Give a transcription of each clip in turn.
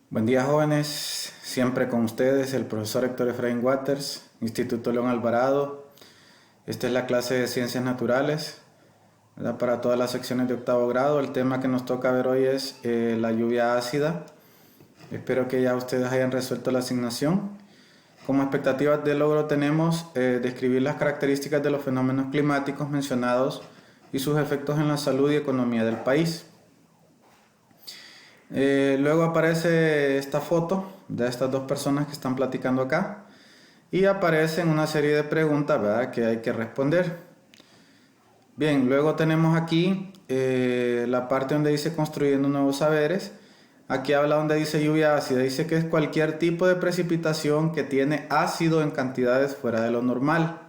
Buen día, jóvenes, siempre con ustedes el profesor Héctor Efraín Waters, Instituto León Alvarado. Esta es la clase de Ciencias Naturales, ¿verdad? Para todas las secciones de octavo grado. El tema que nos toca ver hoy es la lluvia ácida. Espero que ya ustedes hayan resuelto la asignación. Como expectativas de logro tenemos describir las características de los fenómenos climáticos mencionados y sus efectos en la salud y economía del país. Luego aparece esta foto de estas dos personas que están platicando acá y aparecen una serie de preguntas, ¿verdad?, que hay que responder. Bien, luego tenemos aquí la parte donde dice construyendo nuevos saberes. Aquí habla donde dice lluvia ácida, dice que es cualquier tipo de precipitación que tiene ácido en cantidades fuera de lo normal.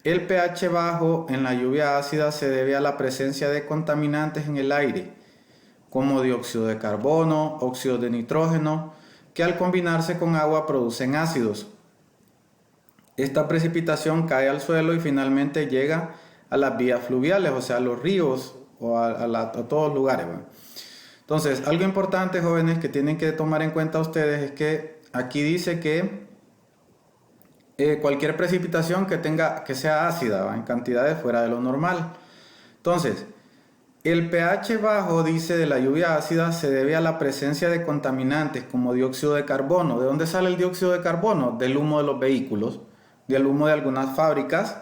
El pH bajo en la lluvia ácida se debe a la presencia de contaminantes en el aire, como dióxido de carbono, óxido de nitrógeno, que al combinarse con agua producen ácidos. Esta precipitación cae al suelo y finalmente llega a las vías fluviales, o sea, a los ríos o a todos lugares, ¿va? Entonces, algo importante, jóvenes, que tienen que tomar en cuenta ustedes es que aquí dice que cualquier precipitación que sea ácida, ¿va?, en cantidades fuera de lo normal. Entonces, el pH bajo, dice, de la lluvia ácida se debe a la presencia de contaminantes como dióxido de carbono. ¿De dónde sale el dióxido de carbono? Del humo de los vehículos, del humo de algunas fábricas.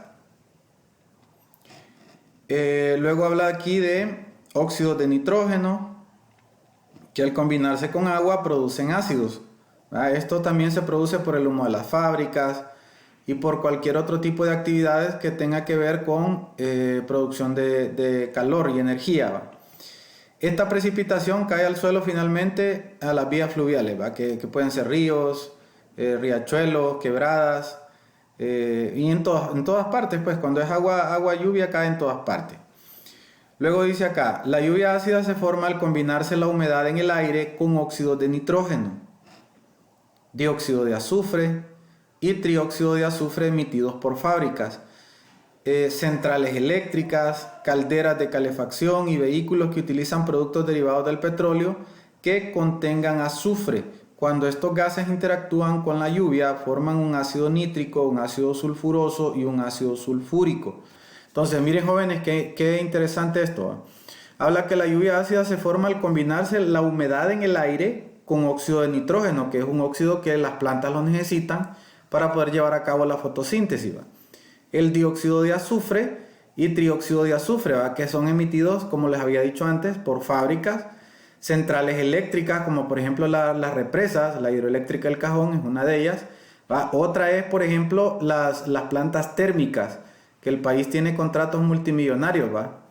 Luego habla aquí de óxidos de nitrógeno, que al combinarse con agua producen ácidos. Esto también se produce por el humo de las fábricas y por cualquier otro tipo de actividades que tenga que ver con producción de calor y energía, ¿va? Esta precipitación cae al suelo finalmente a las vías fluviales, ¿va? Que pueden ser ríos, riachuelos, quebradas, y en todas partes, pues cuando es agua lluvia cae en todas partes. Luego dice acá, la lluvia ácida se forma al combinarse la humedad en el aire con óxidos de nitrógeno, dióxido de azufre y trióxido de azufre emitidos por fábricas, centrales eléctricas, calderas de calefacción y vehículos que utilizan productos derivados del petróleo que contengan azufre. Cuando estos gases interactúan con la lluvia, forman un ácido nítrico, un ácido sulfuroso y un ácido sulfúrico. Entonces, miren, jóvenes, qué interesante esto, ¿va? Habla que la lluvia ácida se forma al combinarse la humedad en el aire con óxido de nitrógeno, que es un óxido que las plantas lo necesitan para poder llevar a cabo la fotosíntesis, ¿va? El dióxido de azufre y trióxido de azufre, ¿va?, que son emitidos, como les había dicho antes, por fábricas, centrales eléctricas, como por ejemplo las represas. La hidroeléctrica del Cajón es una de ellas, ¿va? Otra es, por ejemplo, las plantas térmicas, que el país tiene contratos multimillonarios, ¿va?,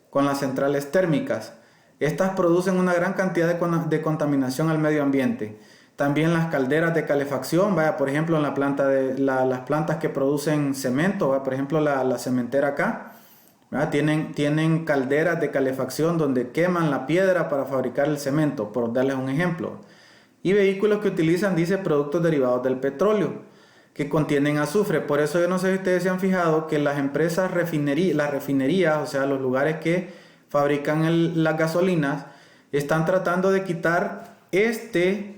con las centrales térmicas. Estas producen una gran cantidad de contaminación al medio ambiente. También las calderas de calefacción, vaya, por ejemplo, en las plantas que producen cemento, ¿va?, por ejemplo, la cementera acá, ¿va?, tienen calderas de calefacción donde queman la piedra para fabricar el cemento, por darles un ejemplo. Y vehículos que utilizan, dice, productos derivados del petróleo, que contienen azufre. Por eso yo no sé si ustedes se han fijado que las empresas las refinerías, o sea, los lugares que fabrican las gasolinas, están tratando de quitar este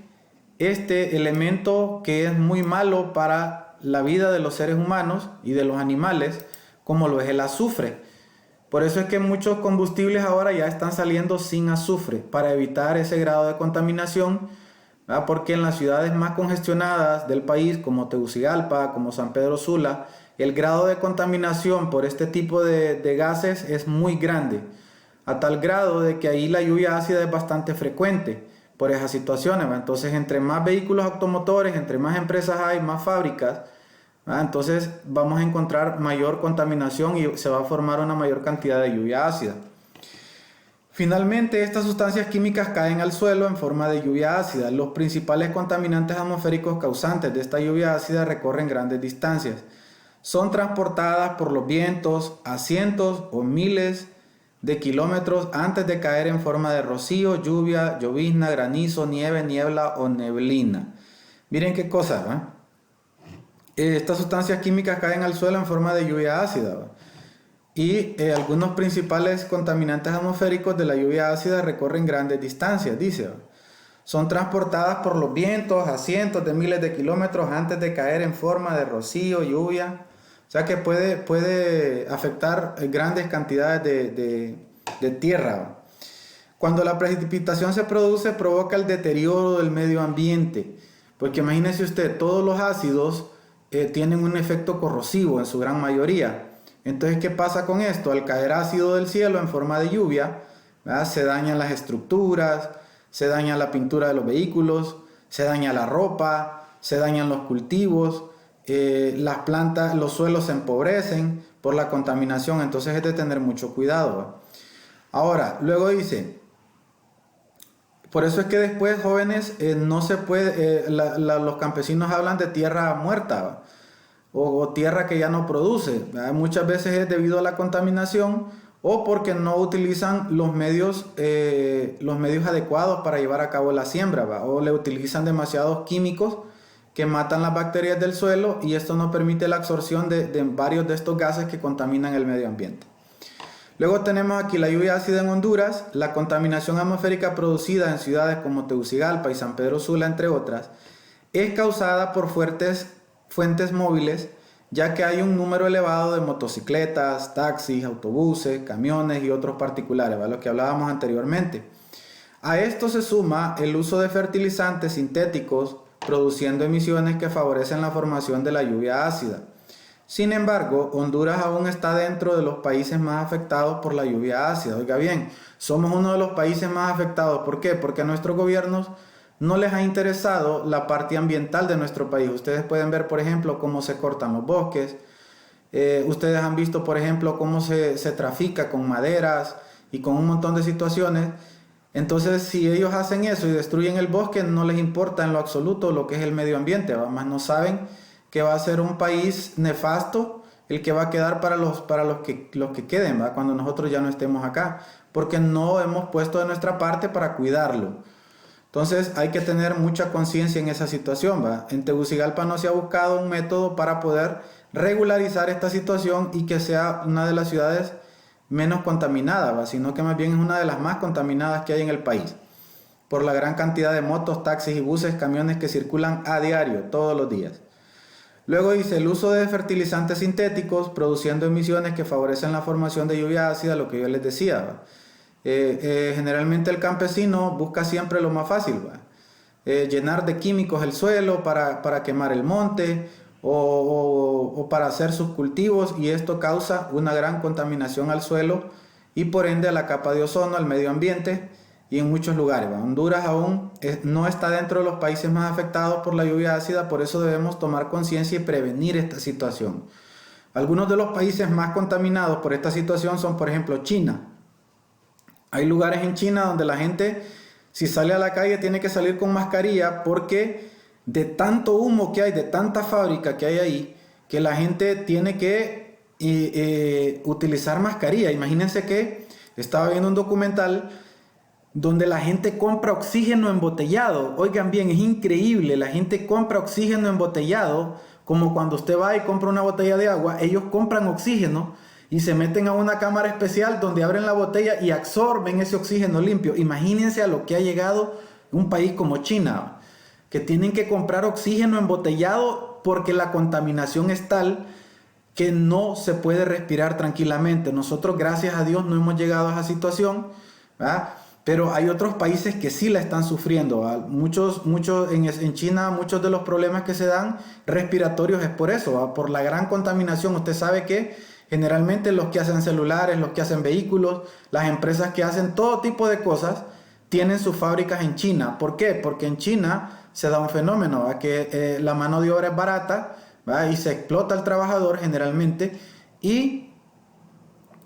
elemento que es muy malo para la vida de los seres humanos y de los animales, como lo es el azufre. Por eso es que muchos combustibles ahora ya están saliendo sin azufre, para evitar ese grado de contaminación, ¿verdad? Porque en las ciudades más congestionadas del país, como Tegucigalpa, como San Pedro Sula, el grado de contaminación por este tipo de gases es muy grande, a tal grado de que ahí la lluvia ácida es bastante frecuente por esas situaciones, ¿va? Entonces, entre más vehículos automotores, entre más empresas hay, más fábricas, ¿va? Entonces vamos a encontrar mayor contaminación y se va a formar una mayor cantidad de lluvia ácida. Finalmente, estas sustancias químicas caen al suelo en forma de lluvia ácida. Los principales contaminantes atmosféricos causantes de esta lluvia ácida recorren grandes distancias. Son transportadas por los vientos a cientos o miles de kilómetros antes de caer en forma de rocío, lluvia, llovizna, granizo, nieve, niebla o neblina. Miren qué cosa, ¿va? Estas sustancias químicas caen al suelo en forma de lluvia ácida, ¿va? Y algunos principales contaminantes atmosféricos de la lluvia ácida recorren grandes distancias, dice, ¿va? son transportadas por los vientos a cientos de miles de kilómetros antes de caer en forma de rocío, lluvia. O sea que puede afectar grandes cantidades de tierra. Cuando la precipitación se produce, provoca el deterioro del medio ambiente. Porque imagínese usted, todos los ácidos tienen un efecto corrosivo en su gran mayoría. Entonces, ¿qué pasa con esto? Al caer ácido del cielo en forma de lluvia, ¿verdad? Se dañan las estructuras, se daña la pintura de los vehículos, se daña la ropa, se dañan los cultivos, las plantas, los suelos se empobrecen por la contaminación. Entonces es de tener mucho cuidado, ¿verdad? Ahora, luego dice, por eso es que después, jóvenes, no se puede, los campesinos hablan de tierra muerta, ¿verdad? O tierra que ya no produce, ¿verdad? Muchas veces es debido a la contaminación o porque no utilizan los medios adecuados para llevar a cabo la siembra, ¿verdad? O le utilizan demasiados químicos que matan las bacterias del suelo y esto no permite la absorción de varios de estos gases que contaminan el medio ambiente. Luego tenemos aquí la lluvia ácida en Honduras, la contaminación atmosférica producida en ciudades como Tegucigalpa y San Pedro Sula, entre otras, es causada por fuentes móviles, ya que hay un número elevado de motocicletas, taxis, autobuses, camiones y otros particulares, ¿vale? Lo que hablábamos anteriormente. A esto se suma el uso de fertilizantes sintéticos, produciendo emisiones que favorecen la formación de la lluvia ácida. Sin embargo, Honduras aún está dentro de los países más afectados por la lluvia ácida. Oiga bien, somos uno de los países más afectados. ¿Por qué? Porque a nuestros gobiernos no les ha interesado la parte ambiental de nuestro país. Ustedes pueden ver, por ejemplo, cómo se cortan los bosques. Ustedes han visto, por ejemplo, cómo se trafica con maderas y con un montón de situaciones. Entonces, si ellos hacen eso y destruyen el bosque, no les importa en lo absoluto lo que es el medio ambiente. Además, no saben que va a ser un país nefasto el que va a quedar para los que queden, ¿va? Cuando nosotros ya no estemos acá, porque no hemos puesto de nuestra parte para cuidarlo. Entonces hay que tener mucha conciencia en esa situación, ¿va? En Tegucigalpa no se ha buscado un método para poder regularizar esta situación y que sea una de las ciudades menos contaminadas, ¿va? Sino que más bien es una de las más contaminadas que hay en el país, por la gran cantidad de motos, taxis y buses, camiones que circulan a diario, todos los días. Luego dice el uso de fertilizantes sintéticos produciendo emisiones que favorecen la formación de lluvia ácida, lo que yo les decía. Generalmente el campesino busca siempre lo más fácil, llenar de químicos el suelo para quemar el monte o para hacer sus cultivos, y esto causa una gran contaminación al suelo y por ende a la capa de ozono, al medio ambiente y en muchos lugares. Honduras aún no está dentro de los países más afectados por la lluvia ácida, por eso debemos tomar conciencia y prevenir esta situación. Algunos de los países más contaminados por esta situación son, por ejemplo, China. Hay lugares en China donde la gente, si sale a la calle, tiene que salir con mascarilla porque de tanto humo que hay, de tanta fábrica que hay ahí, que la gente tiene que utilizar mascarilla. Imagínense que estaba viendo un documental donde la gente compra oxígeno embotellado. Oigan bien, es increíble, la gente compra oxígeno embotellado, como cuando usted va y compra una botella de agua, ellos compran oxígeno y se meten a una cámara especial donde abren la botella y absorben ese oxígeno limpio. Imagínense a lo que ha llegado un país como China, que tienen que comprar oxígeno embotellado porque la contaminación es tal que no se puede respirar tranquilamente. Nosotros, gracias a Dios, no hemos llegado a esa situación, ¿verdad? Pero hay otros países que sí la están sufriendo, ¿verdad? En China, muchos de los problemas que se dan respiratorios es por eso, ¿verdad? Por la gran contaminación. Usted sabe que generalmente los que hacen celulares, los que hacen vehículos, las empresas que hacen todo tipo de cosas, tienen sus fábricas en China. ¿Por qué? Porque en China se da un fenómeno, ¿verdad? Que la mano de obra es barata, ¿verdad? Y se explota al trabajador generalmente, y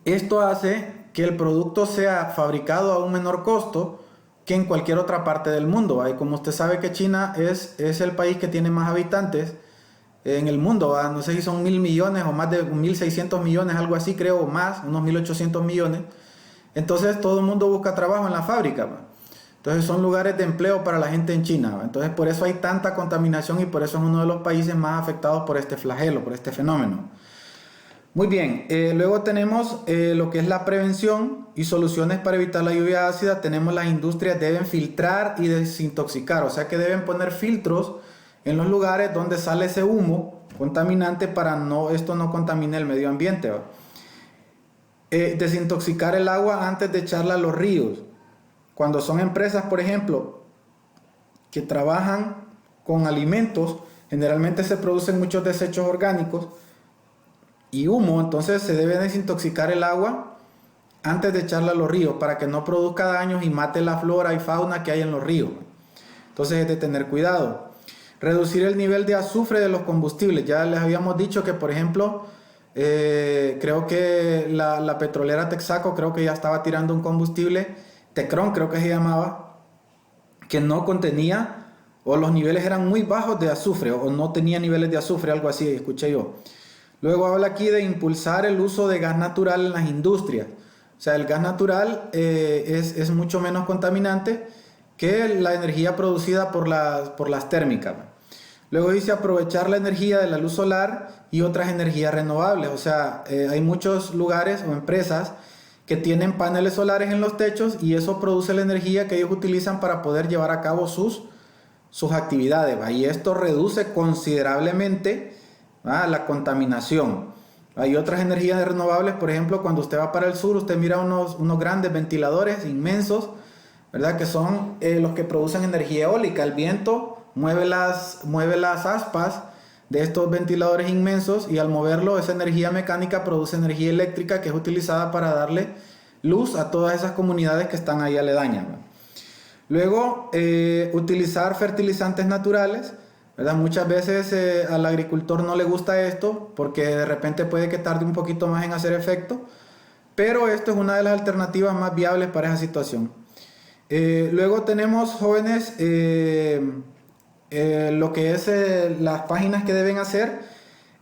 esto hace que el producto sea fabricado a un menor costo que en cualquier otra parte del mundo, ¿verdad? Y como usted sabe que China es el país que tiene más habitantes en el mundo, ¿verdad? No sé si son 1.000 millones o más de 1.600 millones, algo así creo, o más, unos 1.800 millones. Entonces todo el mundo busca trabajo en la fábrica, ¿verdad? Entonces son lugares de empleo para la gente en China, ¿verdad? Entonces por eso hay tanta contaminación y por eso es uno de los países más afectados por este flagelo, por este fenómeno. Muy bien, luego tenemos lo que es la prevención y soluciones para evitar la lluvia ácida. Tenemos las industrias deben filtrar y desintoxicar, o sea que deben poner filtros en los lugares donde sale ese humo contaminante para esto no contamine el medio ambiente, ¿va? Desintoxicar el agua antes de echarla a los ríos. Cuando son empresas, por ejemplo, que trabajan con alimentos, generalmente se producen muchos desechos orgánicos y humo, entonces se debe desintoxicar el agua antes de echarla a los ríos para que no produzca daños y mate la flora y fauna que hay en los ríos. Entonces es de tener cuidado. Reducir el nivel de azufre de los combustibles. Ya les habíamos dicho que, por ejemplo, creo que la petrolera Texaco creo que ya estaba tirando un combustible, Tecron creo que se llamaba, que no contenía, o los niveles eran muy bajos de azufre, o no tenía niveles de azufre, algo así, escuché yo. Luego habla aquí de impulsar el uso de gas natural en las industrias. O sea, el gas natural es mucho menos contaminante que la energía producida por las térmicas. Luego dice aprovechar la energía de la luz solar y otras energías renovables. O sea, hay muchos lugares o empresas que tienen paneles solares en los techos y eso produce la energía que ellos utilizan para poder llevar a cabo sus actividades, ¿va? Y esto reduce considerablemente, ¿va?, la contaminación. Hay otras energías renovables, por ejemplo, cuando usted va para el sur, usted mira unos grandes ventiladores inmensos, ¿verdad?, que son los que producen energía eólica. El viento mueve las aspas de estos ventiladores inmensos y al moverlo, esa energía mecánica produce energía eléctrica que es utilizada para darle luz a todas esas comunidades que están ahí aledañas, ¿va? Luego, utilizar fertilizantes naturales, ¿verdad? Muchas veces al agricultor no le gusta esto porque de repente puede que tarde un poquito más en hacer efecto, pero esto es una de las alternativas más viables para esa situación. Luego tenemos, jóvenes, lo que es las páginas que deben hacer.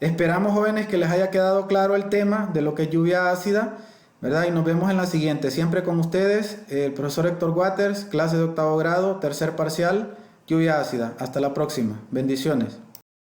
Esperamos, jóvenes, que les haya quedado claro el tema de lo que es lluvia ácida, ¿verdad? Y nos vemos en la siguiente. Siempre con ustedes, el profesor Héctor Waters, clase de 8º grado, tercer parcial, lluvia ácida. Hasta la próxima. Bendiciones.